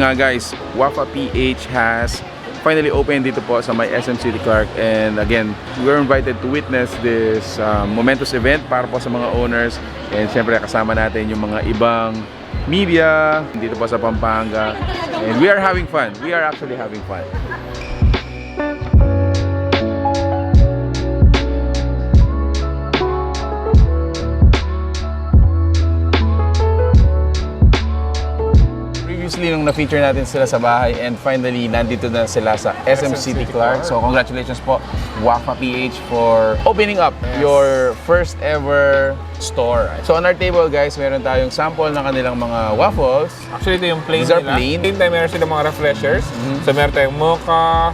nga guys, Wafa PH has finally opened dito po sa may SM City Clark, and again, we're invited to witness this momentous event para po sa mga owners, and syempre kasama natin yung mga ibang media dito po sa Pampanga, and we are having fun. We are actually having fun. Previously, nung na-feature natin sila sa bahay, and finally, nandito na sila sa SM City Clark. So, congratulations po, Wafa PH, for opening up your first ever store. So, on our table, guys, meron tayong sample ng kanilang mga waffles. Actually, ito yung plain These are nila. plain. Same time, meron silang mga refreshers. So, meron tayong mocha,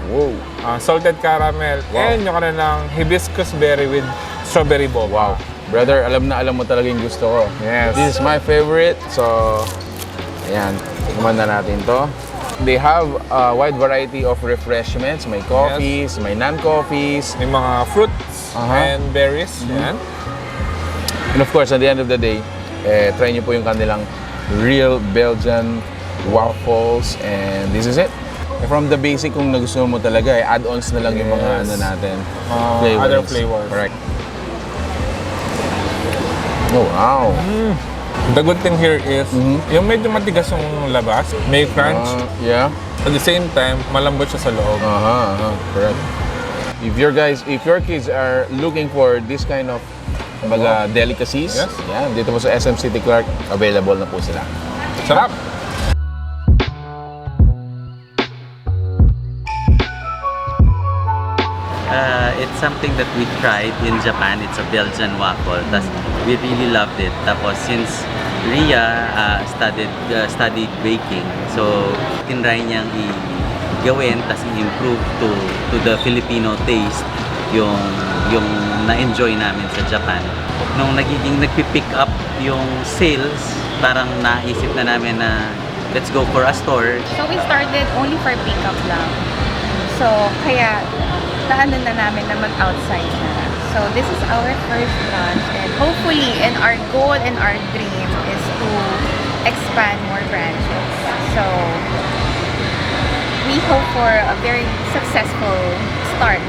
salted caramel, and yung kanilang hibiscus berry with strawberry boba. Wow. Brother, alam na alam mo talaga yung gusto ko. Yes. This is my favorite. So, ayan. Tingnan na natin to. They have a wide variety of refreshments. May coffees, may non-coffees. May mga fruits and berries. Yan. And of course, at the end of the day, try nyo po yung kanilang real Belgian waffles. And this is it. From the basic, kung nagustuhan mo talaga, add-ons na lang yung mga ano natin. Other flavors. Correct. Oh, wow. The good thing here is, yung medyo matigas yung labas, may crunch. Yeah. At the same time, malambot siya sa loob. Correct. If your kids are looking for this kind of delicacies, yeah, dito po sa SM City Clark, available na po sila. Sarap! It's something that we tried in Japan. It's a Belgian waffle. We really loved it. Tapos since Ria studied baking, so tinry niyang i-gawin, tapos i-improve to the Filipino taste yung na-enjoy namin sa Japan. Nung nagpi-pick up yung sales, parang naisip na namin na let's go for a store. So we started only for pickup lang. So kaya naano na namin na mag-outside na. So this is our first launch, and hopefully, and our goal and our dream is to expand more branches. So we hope for a very successful start